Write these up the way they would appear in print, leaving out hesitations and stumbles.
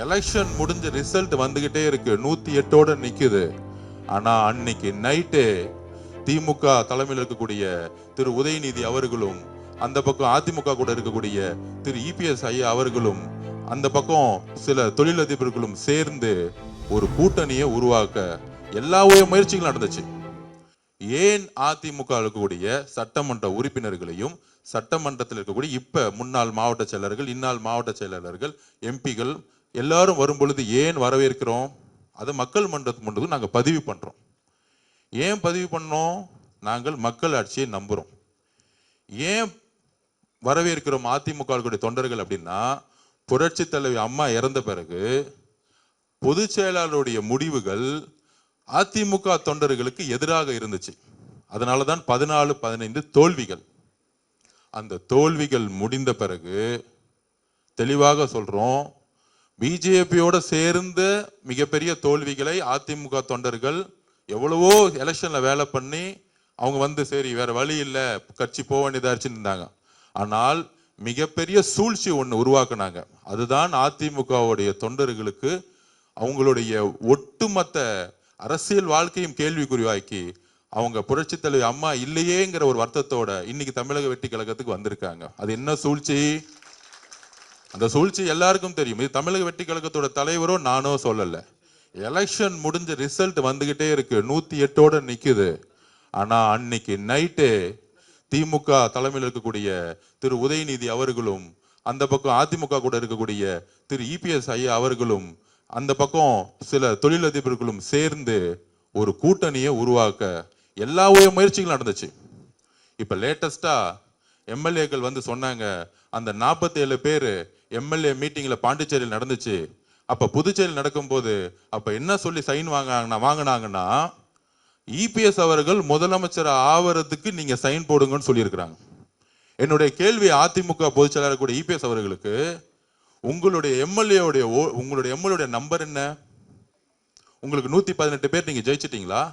Election முடிஞ்ச result வந்துகிட்டே இருக்கு, 108 நிக்குது. ஆனா அன்னைக்கு நைட்டு திமுக தலைமையில் இருக்கக்கூடிய திரு உதயநிதி அவர்களும், அந்த பக்கம் அதிமுக கூட இருக்கக்கூடிய திரு இபிஎஸ் ஐயா அவர்களும், அந்த பக்கம் சில தொழிலதிபர்களும் சேர்ந்து ஒரு கூட்டணியை உருவாக்க எல்லா முயற்சிகளும் நடந்துச்சு. ஏன் அதிமுக இருக்கக்கூடிய சட்டமன்ற உறுப்பினர்களையும், சட்டமன்றத்தில் இருக்கக்கூடிய இப்ப முன்னாள் மாவட்ட செயலர்கள், இந்நாள் மாவட்ட செயலாளர்கள், எம்பிகள் எல்லாரும் வரும் பொழுது ஏன் வரவேற்கிறோம்? அதை மக்கள் மன்றத்துக்கு முன்பு நாங்க பதிவு பண்றோம். ஏன் பதிவு பண்ணோம்? நாங்கள் மக்கள் ஆட்சியை நம்புறோம். ஏன் வரவேற்கிறோம் அதிமுக தொண்டர்கள் அப்படின்னா, புரட்சி தலைவி அம்மா இறந்த பிறகு பொதுச் செயலாளருடைய முடிவுகள் அதிமுக தொண்டர்களுக்கு எதிராக இருந்துச்சு. அதனாலதான் 14-15 தோல்விகள். அந்த தோல்விகள் முடிந்த பிறகு தெளிவாக சொல்றோம், பிஜேபியோட சேர்ந்த மிகப்பெரிய தோல்விகளை அதிமுக தொண்டர்கள் எவ்வளவோ எலெக்ஷன்ல வேலை பண்ணி அவங்க சரி வேற வழி இல்லை, கட்சி போக வேண்டியதாச்சுன்னு இருந்தாங்க. ஆனால் மிகப்பெரிய சூழ்ச்சி ஒன்று உருவாக்குனாங்க. அதுதான் அதிமுகவுடைய தொண்டர்களுக்கு அவங்களுடைய ஒட்டுமொத்த அரசியல் வாழ்க்கையும் கேள்விக்குறிவாக்கி அவங்க புரட்சி தலைவி அம்மா இல்லையேங்கிற ஒரு வருத்தத்தோட இன்னைக்கு தமிழக வெற்றி கழகத்துக்கு வந்திருக்காங்க. அது என்ன சூழ்ச்சி? அந்த சூழ்ச்சி எல்லாருக்கும் தெரியும். இது தமிழக வெற்றி கழகத்தோட தலைவரோ நானோ சொல்லல. எலெக்ஷன் முடிஞ்ச ரிசல்ட் வந்துகிட்டே இருக்கு, 108 நிக்குது. ஆனா அன்னைக்கு நைட்டு திமுக தலைமையில் இருக்கக்கூடிய திரு உதயநிதி அவர்களும், அந்த பக்கம் அதிமுக கூட இருக்கக்கூடிய திரு இபிஎஸ் ஐயா அவர்களும், அந்த பக்கம் சில தொழிலதிபர்களும் சேர்ந்து ஒரு கூட்டணியை உருவாக்க எல்லா முயற்சிகளும் நடந்துச்சு. இப்ப லேட்டஸ்டா எம்எல்ஏக்கள் சொன்னாங்க, அந்த 47 பேரு எம்எல்ஏ மீட்டிங்ல பாண்டிச்சேரியில் நடந்துச்சு. அப்ப புதுச்சேரியில் நடக்கும் போது அப்ப என்ன சொல்லி சைன் வாங்கினாங்கன்னா, இபிஎஸ் அவர்கள் முதலமைச்சர் ஆவறதுக்கு நீங்க சைன் போடுங்கன்னு சொல்லியிருக்கிறாங்க. என்னுடைய கேள்வி அதிமுக பொதுச் செயலாளர் கூட இபிஎஸ் அவர்களுக்கு, உங்களுடைய எம்எல்ஏ நம்பர் என்ன? உங்களுக்கு 118 பேர் நீங்க ஜெயிச்சிட்டீங்களா?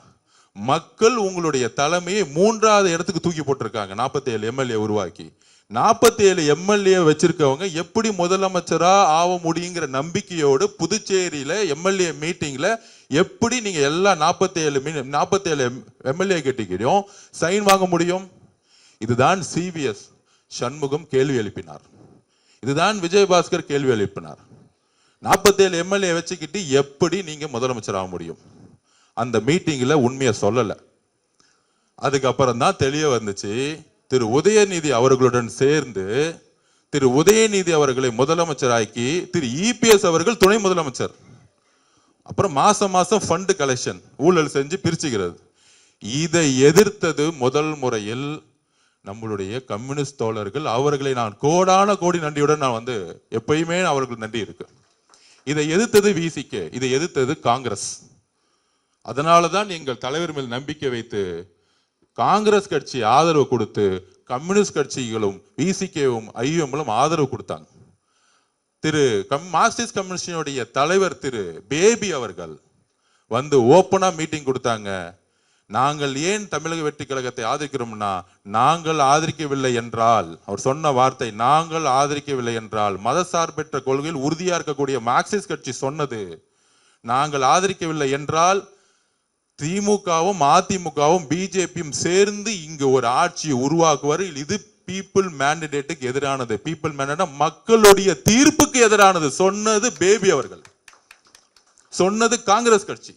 மக்கள் உங்களுடைய தலைமையை 3வது இடத்துக்கு தூக்கி போட்டிருக்காங்க. 47 எம்எல்ஏ உருவாக்கி 47 எம்எல்ஏ வச்சிருக்கவங்க எப்படி முதலமைச்சரா ஆக முடியுங்கிற நம்பிக்கையோடு புதுச்சேரியில எம்எல்ஏ மீட்டிங்ல எப்படி நீங்க எல்லா 47 எம்எல்ஏ கிட்டயும் சைன் வாங்க முடியும்? இதுதான் சிவிஎஸ் சண்முகம் கேள்வி எழுப்பினார். இதுதான் விஜயபாஸ்கர் கேள்வி எழுப்பினார். 47 எம்எல்ஏ வச்சுக்கிட்டு எப்படி நீங்க முதலமைச்சர் ஆக முடியும்? அந்த மீட்டிங்ல உண்மையை சொல்லல. அதுக்கப்புறம் தான் தெளிய வந்துச்சு, திரு உதயநிதி அவர்களுடன் சேர்ந்து திரு உதயநிதி அவர்களை முதலமைச்சராக்கி திரு இபிஎஸ் அவர்கள் துணை முதலமைச்சர். அப்புறம் மாசம் மாசம் ஃபண்ட் கலெக்ஷன் ஊழல் செஞ்சு பிரிச்சுக்கிறது. இதை எதிர்த்தது முதல் முறையில் நம்மளுடைய கம்யூனிஸ்ட் தோழர்கள். அவர்களை நான் கோடான கோடி நன்றியுடன் நான் எப்பயுமே அவர்கள் நன்றி இருக்கு. இதை எதிர்த்தது விசிகே, இதை எதிர்த்தது காங்கிரஸ். அதனாலதான் எங்கள் தலைவர் மேல் நம்பிக்கை வைத்து காங்கிரஸ் கட்சி ஆதரவு கொடுத்து கம்யூனிஸ்ட் கட்சிகளும் விசிகேவும் ஐஎம்லும் ஆதரவு கொடுத்தாங்க. திரு மார்க்சிஸ்ட் கம்யூனிஸ்டினுடைய தலைவர் திரு பேபி அவர்கள் ஓப்பனா மீட்டிங் கொடுத்தாங்க. நாங்கள் ஏன் தமிழக வெற்றி கழகத்தை ஆதரிக்கிறோம்னா, நாங்கள் ஆதரிக்கவில்லை என்றால், அவர் சொன்ன வார்த்தை, நாங்கள் ஆதரிக்கவில்லை என்றால் மதசார்பற்ற கொள்கையில் உறுதியா இருக்கக்கூடிய மார்க்சிஸ்ட் கட்சி சொன்னது, நாங்கள் ஆதரிக்கவில்லை என்றால் திமுகவும் அதிமுகவும் பிஜேபியும் சேர்ந்து இங்கு ஒரு ஆட்சியை உருவாக்குவார். இது பீப்புள் மேண்டேட்டுக்கு எதிரானது. பீப்புள் மேண்டேட் மக்களுடைய தீர்ப்புக்கு எதிரானது. சொன்னது பேபி அவர்கள், சொன்னது காங்கிரஸ் கட்சி.